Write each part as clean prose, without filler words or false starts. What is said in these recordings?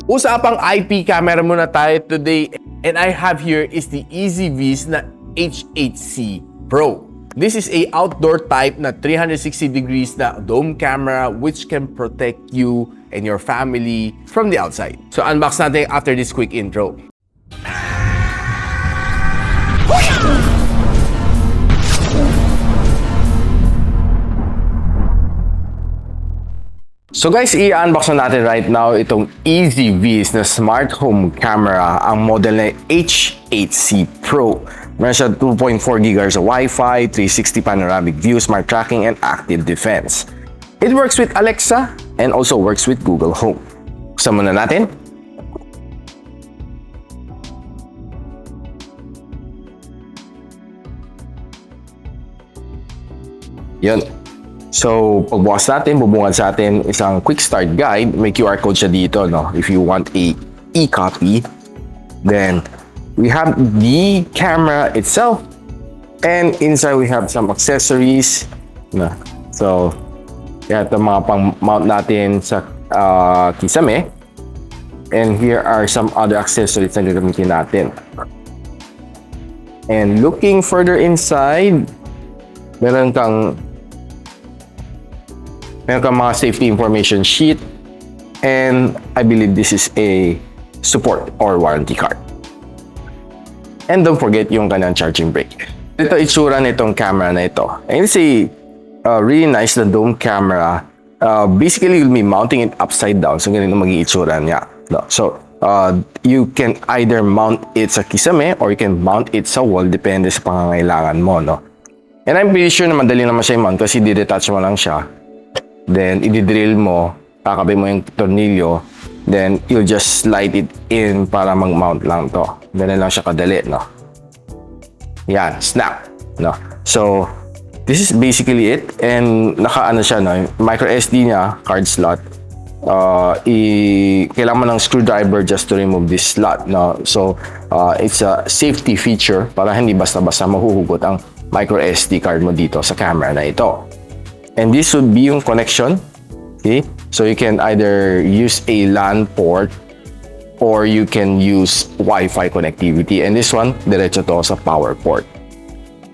Usapang IP camera muna tayo today, and I have here is the EasyViz na H8C Pro. This is a outdoor type na 360 degrees na dome camera which can protect you and your family from the outside. So unbox natin after this quick intro. So guys, i-unbox na natin right now itong EasyViz na smart home camera, ang model na H8C Pro. Meron siya 2.4 GHz Wi-Fi, 360 panoramic view, smart tracking, and active defense. It works with Alexa and also works with Google Home. Buksan muna natin. Yun. So, pagbukas natin, bubungad sa atin isang quick start guide. May QR code siya dito, no? If you want a e-copy, then we have the camera itself, and inside we have some accessories. No? So, ito mga pang-mount natin sa kisame. And here are some other accessories na gagamitin natin. And looking further inside, meron kang mga safety information sheet, and I believe this is a support or warranty card. And don't forget yung kanyang charging brick. Ito itsura nitong camera na ito. And it's a really nice na dome camera. Basically, you'll be mounting it upside down. So, ganito magiging itsura niya. No? So, you can either mount it sa kisame or you can mount it sa wall, depende sa pangangailangan mo. No? And I'm pretty sure na madali naman siya i-mount kasi di-detach mo lang siya. Then, i-drill mo, kakabay mo yung tornilyo, then you'll just slide it in para mag-mount lang to. Ganun lang siya kadali, no? Yan, snap, no? So, this is basically it. And naka-ano siya, no? Micro SD niya, card slot. Kailangan mo ng screwdriver just to remove this slot, no? So, it's a safety feature para hindi basta-basta mahuhugot ang micro SD card mo dito sa camera na ito. And this would be yung connection. Okay? So you can either use a LAN port or you can use Wi-Fi connectivity. And this one, diretso to sa power port.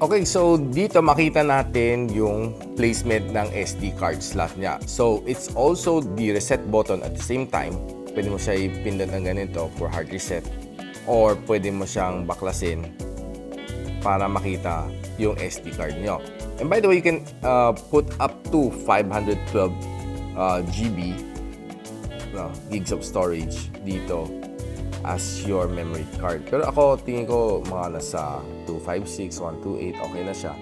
Okay, so dito makita natin yung placement ng SD card slot niya. So it's also the reset button at the same time. Pwede mo siya ipindot ng ganito for hard reset, or pwede mo siyang baklasin para makita yung SD card nyo. And by the way, you can put up to 512 GB gigs of storage dito as your memory card. Pero ako, tingin ko mga nasa 256, 128, okay na siya.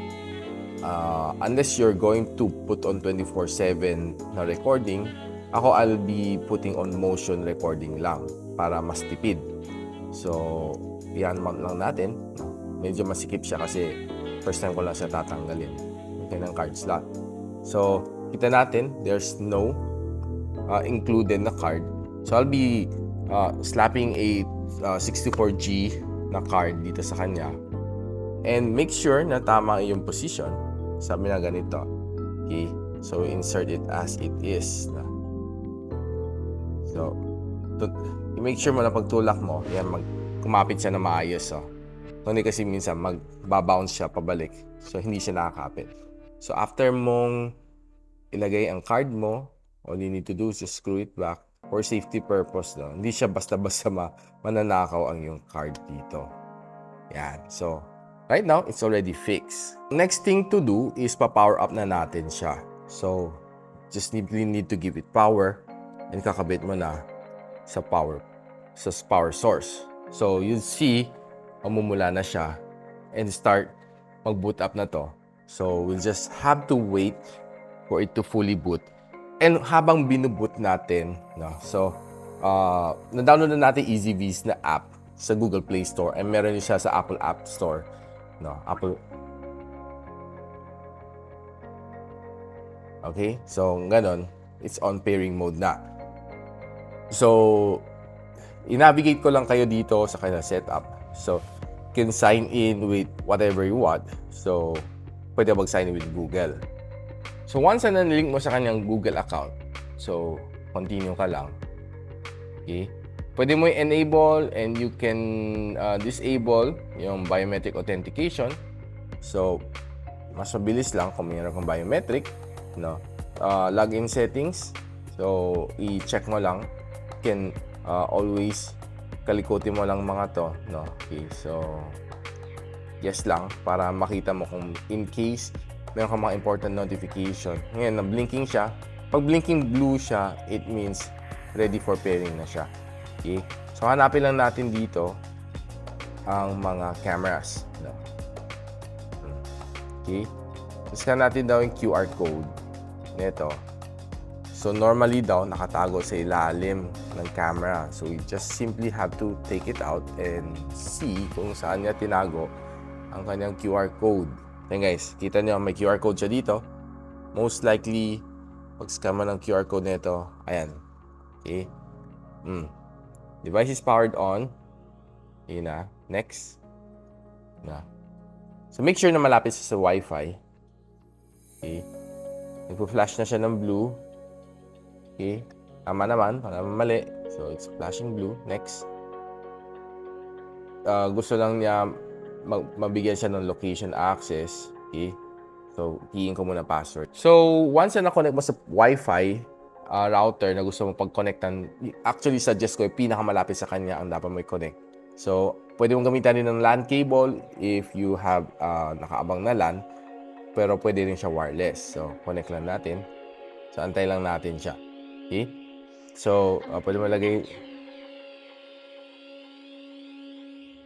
Unless you're going to put on 24/7 na recording, ako I'll be putting on motion recording lang para mas tipid. So, yan mount lang natin. Medyo masikip siya kasi first time ko lang siya tatanggalin yung kanyang card slot. So, kita natin, there's no included na card. So, I'll be slapping a 64G na card dito sa kanya. And make sure na tama yung position. Sabi na ganito. Okay? So, insert it as it is. So, make sure mo na pagtulak mo, yan, kumapit siya na maayos. Oh. Hindi kasi minsan magbabounce siya pabalik. So, hindi siya nakakapit. So, after mong ilagay ang card mo, all you need to do is just screw it back for safety purpose. No? Hindi siya basta-basta mananakaw ang yung card dito. Yan. So, right now, it's already fixed. Next thing to do is pa-power up na natin siya. So, just need to give it power and kakabit mo na sa power source. So, you'll see mamumula na siya and start mag-boot up na to. So, we'll just have to wait for it to fully boot. And habang binuboot natin, no, so, na-download na natin EasyViz na app sa Google Play Store, and meron din siya sa Apple App Store. No, Apple. Okay? So, ganon. It's on pairing mode na. So, i-navigate ko lang kayo dito sa kanyang setup. So, you can sign in with whatever you want. So, pwede mag-sign in with Google. So, once na nalink mo sa kanyang Google account, so, continue ka lang. Okay? pwede mo i-enable and you can disable yung biometric authentication. So, mas mabilis lang kung mayroon kang biometric, no? Login settings. So, i-check mo lang. You can always kalikutin mo lang mga to, no? Okay, so yes lang para makita mo kung in case meron kang mga important notification. Ngayon, na-blinking siya. Pag blinking blue siya, it means ready for pairing na siya. Okay? So, hanapin lang natin dito ang mga cameras. No? Okay? Scan natin daw yung QR code nito. So, normally daw, nakatago sa ilalim ng camera. So, we just simply have to take it out and see kung saan niya tinago ang kanyang QR code. Then guys, kita niyo may QR code siya dito. Most likely, pag-scan mo ng QR code nito, ayan. Okay? Device is powered on. Yun na. Next. Na. So, make sure na malapit sa Wi-Fi. Okay? Nagpo-flash na siya ng blue. Okay? Tama naman. Para mali. So, it's flashing blue. Next. Gusto lang niya mabigyan siya ng location access. Okay? So, keying ko muna password. So, once na na-connect mo sa Wi-Fi router na gusto mo pag-connectan, actually suggest ko yung pinakamalapit sa kanya ang dapat mo i-connect. So, pwede mong gamitan din ng LAN cable if you have nakaabang na LAN, pero pwede rin siya wireless. So, connect lang natin. So, antay lang natin siya. Okay? So, pwede mo lagay.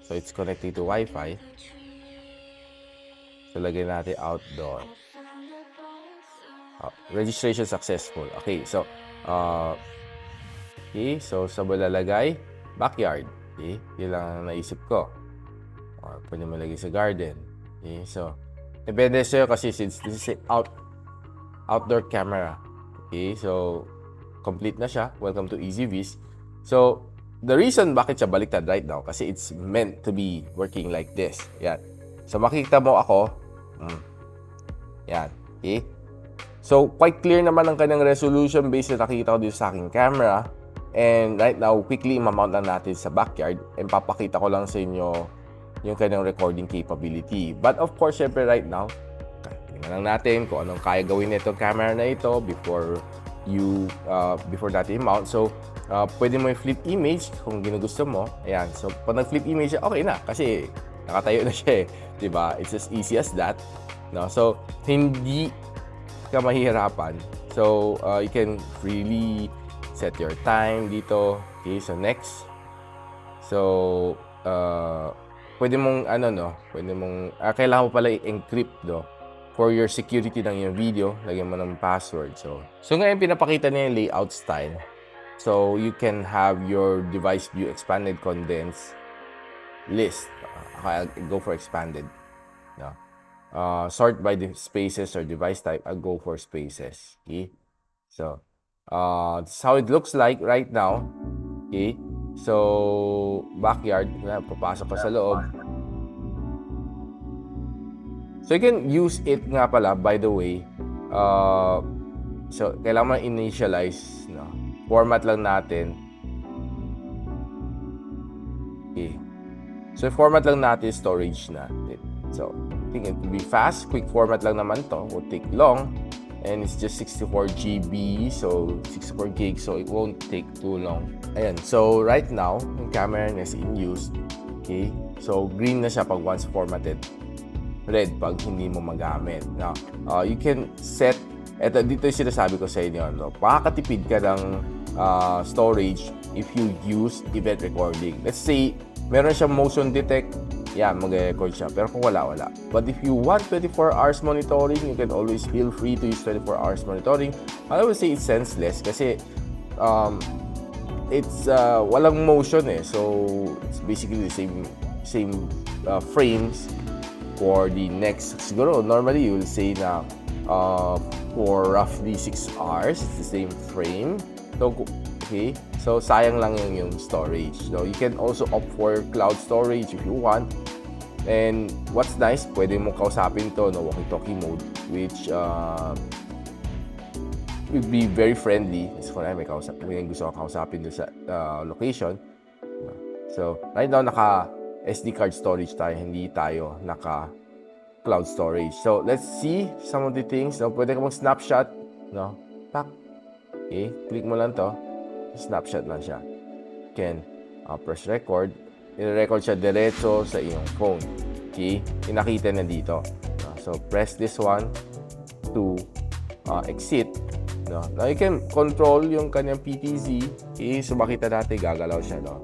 So, it's connected to Wi-Fi. So, lagay natin outdoor. Registration successful. Okay, so, okay, so, sa lalagay, backyard. Okay, yun lang ang naisip ko. Or, pwede mo lagay sa garden. Okay, so, depende sa'yo kasi since this is outdoor camera. Okay, so, complete na siya. Welcome to EasyViz. So, the reason bakit siya baliktad right now, kasi it's meant to be working like this. Yan. So, makikita mo ako. Yan. Okay? So, quite clear naman ang kanyang resolution based na nakikita ko dito sa aking camera. And right now, quickly mamount lang natin sa backyard. And papakita ko lang sa inyo yung kanyang recording capability. But of course, syempre right now, tingnan lang natin kung anong kaya gawin nitong camera na ito before natin i-mount. So, pwede mo i-flip image kung ginugusto mo. Ayan. So, pag nag-flip image, okay na. Kasi, nakatayo na siya eh. Diba? It's as easy as that. No? So, hindi ka mahihirapan. So, you can really set your time dito. Okay, so next. So, pwede mong, kailangan mo pala i-encrypt, for your security ng yung video, lagyan mo ng password. So ngayon pinapakita niya yung layout style. So, you can have your device view expanded condensed list. I'll go for expanded. No. Sort by the spaces or device type. I'll go for spaces. Okay. So, this is how it looks like right now. Okay. So, backyard. Papasok ka sa loob. So, you can use it nga pala, by the way. So, kailangan mo initialize. No? Format lang natin. Okay. So, format lang natin storage natin. So, I think it will be fast. Quick format lang naman to. Won't take long. And it's just 64 GB. So, 64 gig. So, it won't take too long. Ayan. So, right now, yung camera is in use. Okay. So, green na siya pag once formatted. Red pag hindi mo magamit. Now, you can set, dito yung sinasabi ko sa inyo, makakatipid ka ng storage if you use event recording. Let's say, meron siyang motion detect, mag-record siya. Pero kung wala. But if you want 24 hours monitoring, you can always feel free to use 24 hours monitoring. I would say it's senseless kasi it's walang motion eh. So, it's basically the same frames for the next, siguro, normally you will say na for roughly 6 hours, it's the same frame. So, okay. So, sayang lang yung storage. So, you can also opt for cloud storage if you want. And what's nice, pwede mo kausapin to, walkie-talkie mode, which would be very friendly. So, kung may gusto kong kausapin doon sa location, So, right now, naka SD card storage tayo, hindi tayo naka cloud storage. So, let's see some of the things. No? Pwede ka mag-snapshot. No? Tak. Okay, click mo lang to. Snapshot lang siya. You can press record. I-record siya diretso sa iyong phone. Okay? Pinakita na dito. No? So, press this one to exit. No? Now, you can control yung kanyang PTZ. Okay? So, makita natin, gagalaw siya. No?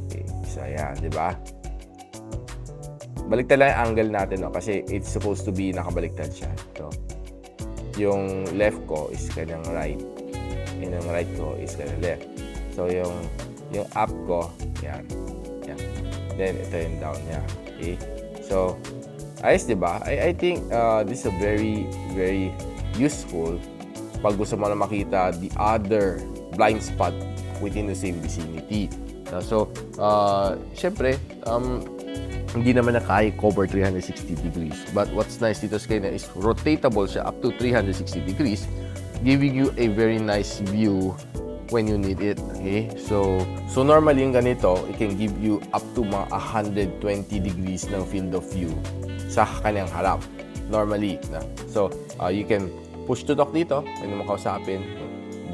Okay. So, ayan. Diba? Baliktad lang yung angle natin, no? Kasi it's supposed to be nakabaliktad siya. So, yung left ko is kanyang right. And yung right ko is kanyang left. So, yung up ko, yan. Yan. Then, ito yung down niya. Okay? So, ayos, diba? I think this is a very, very useful pag gusto mo na makita the other blind spot within the same vicinity. So, syempre, hindi naman na kaya cover 360 degrees. But what's nice dito sa kanya is rotatable siya up to 360 degrees, giving you a very nice view when you need it. Okay? So normally yung ganito, it can give you up to mga 120 degrees ng field of view sa kanyang harap. Normally. So, you can push to talk dito. Pwede mo kausapin.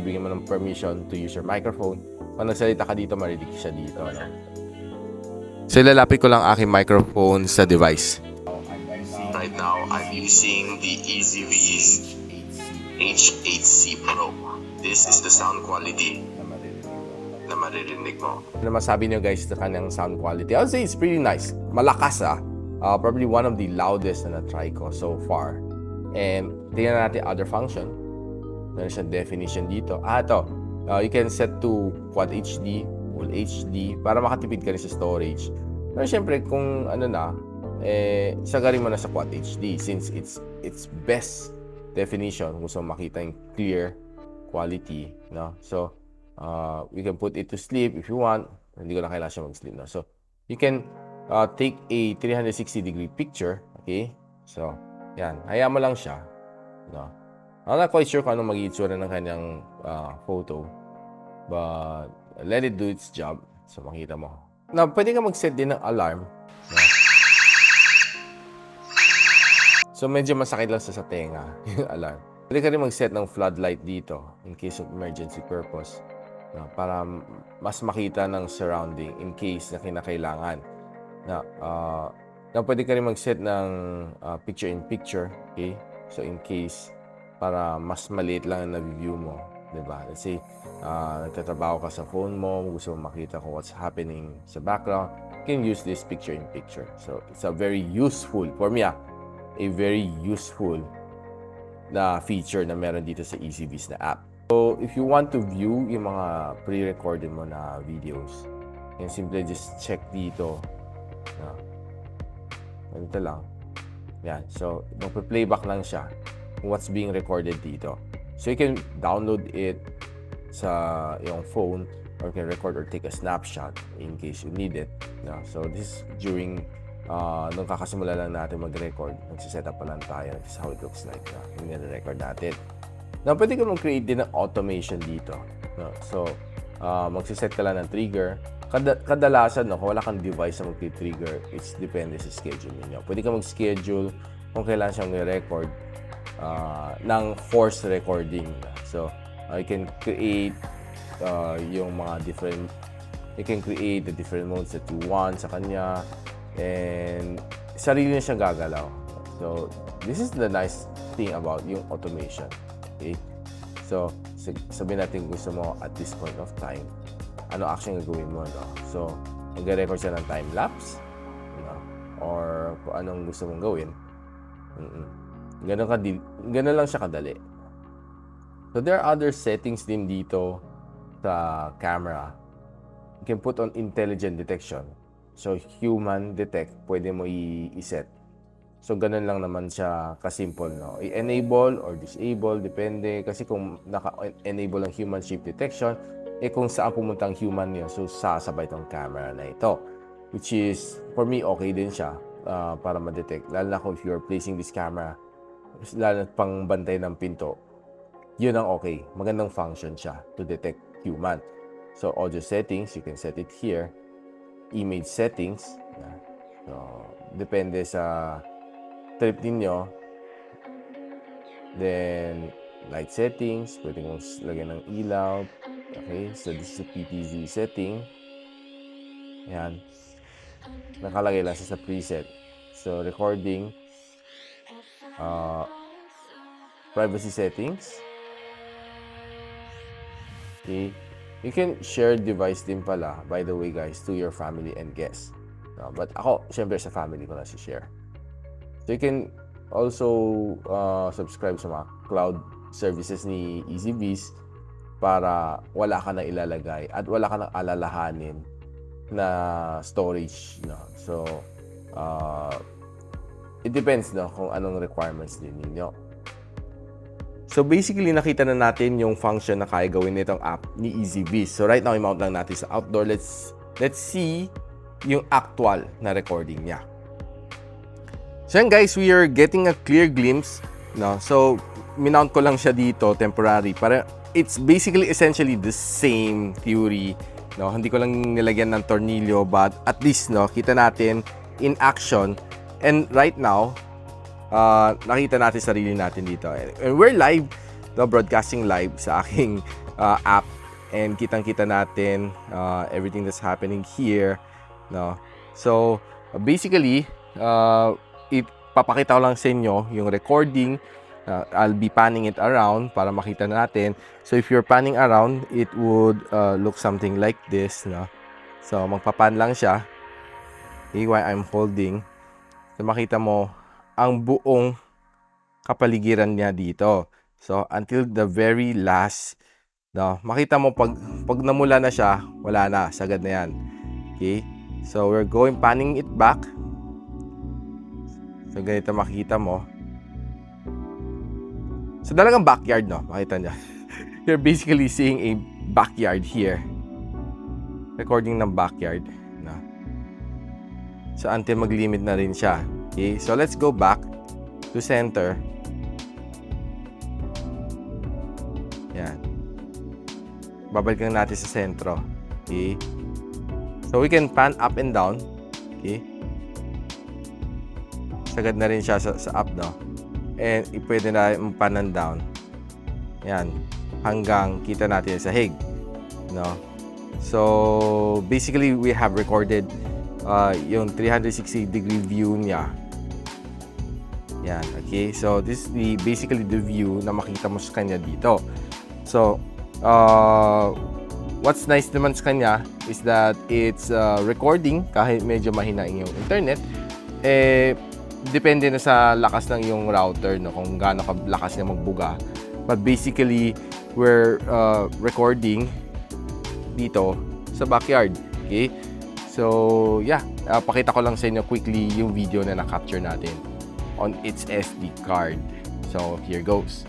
Bigyan mo ng permission to use your microphone. Pag nagsalita ka dito, marinig siya dito. No? So, ilalapit ko lang aking microphone sa device. Right now, I'm using the EasyV's H8C Pro. This is the sound quality na maririnig mo. Ano masabi niyo guys sa kanyang sound quality? I would say it's pretty nice. Malakas probably one of the loudest na na-try ko so far. And tingnan natin other function. Meron siyang definition dito. Ito. You can set to Quad HD, Full HD para makatipid ka rin sa storage. Pero syempre kung ano na, sagarin mo na sa Quad HD since it's best definition. Gusto mo makita yung clear quality, no? So, we can put it to sleep if you want. Hindi ko na kailangan siya mag-sleep, no? So, you can take a 360 degree picture, okay? So, yan. Hayaan mo lang siya, no? I'm not quite sure kung anong mag-iitsura ng kanyang photo, but let it do its job. So, makita mo. Now, pwede ka mag-set din ng alarm. No? So, medyo masakit lang sa tenga yung alarm. Pwede ka rin mag-set ng floodlight dito in case of emergency purpose. No? Para mas makita ng surrounding in case na kinakailangan. Pwede ka rin mag-set ng picture-in-picture. Okay? So, in case para mas maliit lang ang na-view mo. Diba? Let's say, nagtatrabaho ka sa phone mo, gusto mo makita kung what's happening sa background, you can use this picture-in-picture. So, it's a very useful, for me a very useful na feature na meron dito sa EasyViz na app. So, if you want to view yung mga pre-recorded mo na videos, you can simply just check dito. Ganito lang. Yan. So, magpa-playback lang siya kung what's being recorded dito. So, you can download it sa yung phone or you can record or take a snapshot in case you need it. So, this is during nung kakasimula lang natin mag-record. Nagsiset up pa lang tayo. This is how it looks like. Yung nire-record natin. Now, pwede ka mag-create din ng automation dito. So, magsiset ka lang ng trigger. Kadalasan, kung wala kang device na mag-trigger, it's depende sa schedule niyo. Pwede ka mag-schedule kung kailan siyang i-record ng force recording. So, you can create yung mga different, you can create the different modes that you want sa kanya. And sarili na siyang gagalaw. So, this is the nice thing about yung automation. Okay? So, sabihin natin gusto mo at this point of time, ano action gagawin mo, no? So, mag-record siya ng time-lapse, no? Or kung anong gusto mong gawin. Ganun lang siya kadali. So, there are other settings din dito sa camera. You can put on intelligent detection. So, human detect, pwede mo i-set. So, ganun lang naman siya kasimple, no? I-enable or disable, depende. Kasi kung naka-enable ang human shape detection, kung saan pumunta ang human niya, so sasabay itong camera na ito. Which is, for me, okay din siya para ma-detect. Lalo na kung if you're placing this camera, lalo na pang bantay ng pinto, yun ang okay. Magandang function siya to detect human. So, audio settings, you can set it here. image settings. So, depende sa trip ninyo. Then, light settings. Pwede kong lagyan ng ilaw. Okay, so this is a PTZ setting. Yan. Nakalagay lang sa preset. So, recording. Privacy settings. Okay. You can share device din pala, by the way guys, to your family and guests. But ako, syempre sa family ko na si-share. So you can also subscribe sa mga cloud services ni EasyViz para wala ka na ilalagay at wala ka na alalahanin na storage. No? So, it depends no, kung anong requirements din ninyo. So basically, nakita na natin yung function na kaya gawin nitong app ni EasyViz. So right now, i-mount lang natin sa outdoor. Let's see yung actual na recording niya. So yan guys, we are getting a clear glimpse. No? So, minount ko lang siya dito, temporary. Para it's basically essentially the same theory. No? Hindi ko lang nilagyan ng tornilyo, but at least no, kita natin in action. And right now, nakita natin sarili natin dito. And we're live, no, broadcasting live sa aking app. And kitang-kita natin everything that's happening here. No? So, basically, papakita ko lang sa inyo yung recording. I'll be panning it around para makita natin. So, if you're panning around, it would look something like this. No? So, magpapan lang siya. Okay, while I'm holding. So, makita mo ang buong kapaligiran niya dito. So, until the very last, no, makita mo pag namula na siya, wala na, sagad na yan. Okay? So, we're panning it back. So, ganito makikita mo. So, talagang backyard, no? Makita niya. You're basically seeing a backyard here. Recording ng backyard. No? So, until mag-limit na rin siya. Okay, so let's go back to center. Yan. Babalikan natin sa sentro. Okay. So we can pan up and down. Okay. Sagad na rin siya sa up, no? And pwede na pan and down. Yan. Hanggang kita natin sa sahig. No? So basically, we have recorded yung 360-degree view niya. Yan, okay? So, this is basically the view na makita mo sa kanya dito. So, what's nice naman sa kanya is that it's recording kahit medyo mahina yung internet. Depende na sa lakas ng iyong router, no? Kung gaano kalakas niya magbuga. But basically, we're recording dito sa backyard. Okay? So, yeah. Pakita ko lang sa inyo quickly yung video na na-capture natin on its SD card. So, here goes.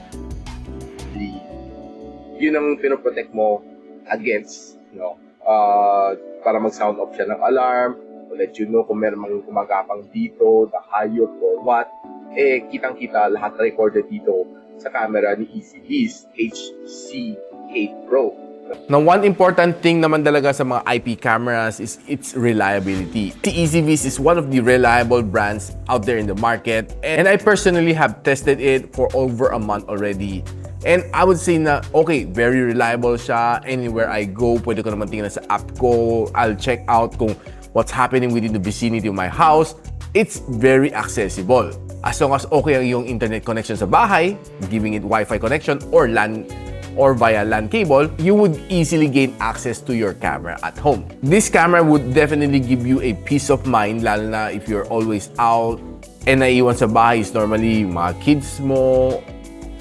Yun ang pinoprotect mo against, no? Para mag-sound off siya ng alarm, to let you know kung meron mang kumagapang dito, na hayop or what. Kitang-kita lahat recorded dito sa camera ni EasyViz HC8 Pro. Now, one important thing naman talaga sa mga IP cameras is its reliability. EasyViz is one of the reliable brands out there in the market, and I personally have tested it for over a month already. And I would say na, okay, very reliable siya. Anywhere I go, pwede ko naman tingnan sa app ko. I'll check out kung what's happening within the vicinity of my house. It's very accessible. As long as okay ang iyong internet connection sa bahay, giving it Wi-Fi connection or LAN or via LAN cable, you would easily gain access to your camera at home. This camera would definitely give you a peace of mind, lalo na if you're always out and naiiwan sa bahay is normally mga kids mo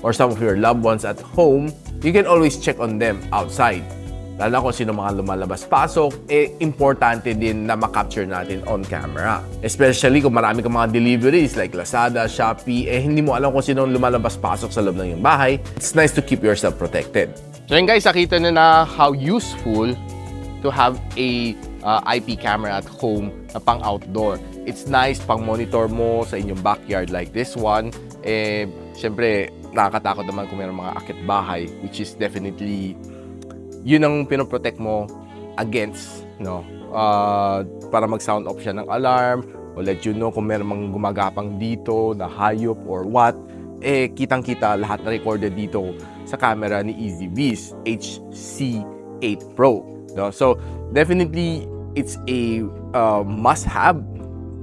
or some of your loved ones at home. You can always check on them outside. Lalo na kung sino mga lumalabas-pasok, importante din na makapture natin on camera. Especially kung marami kang mga deliveries like Lazada, Shopee, hindi mo alam kung sino lumalabas-pasok sa loob ng iyong bahay. It's nice to keep yourself protected. So yun guys, nakita na how useful to have a IP camera at home na pang outdoor. It's nice pang monitor mo sa inyong backyard like this one. Siyempre, nakakatakot naman kung mayroong mga akit bahay, which is definitely yun ang pinoprotect mo against no? Para mag-sound off siya ng alarm o let you know kung meron mang gumagapang dito na hayop or what. Kitang-kita lahat na recorded dito sa camera ni EasyViz HC8 Pro, no? So, definitely, it's a must-have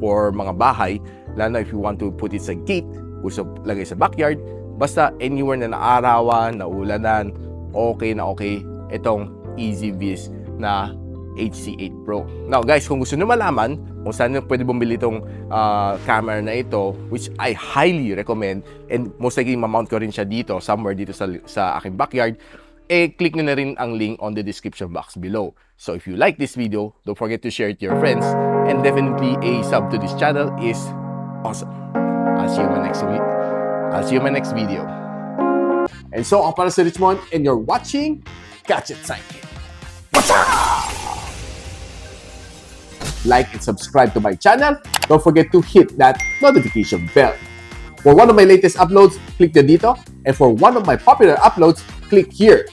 for mga bahay, lalo na if you want to put it sa gate, gusto lagay sa backyard, basta anywhere na naarawan, naulanan, okay na okay itong EasyViz na HC8 Pro. Now guys, kung gusto nyo malaman kung saan nyo pwede bumili itong camera na ito, which I highly recommend, and most likely mamount ko rin siya dito, somewhere dito sa aking backyard, click nyo na rin ang link on the description box below. So if you like this video, don't forget to share it to your friends, and definitely a sub to this channel is awesome. I'll see you in my next video. And so, ako para si Richmond, and you're watching Gadget Sidekick. What's up? Like and subscribe to my channel. Don't forget to hit that notification bell. For one of my latest uploads, click the dito. And for one of my popular uploads, click here.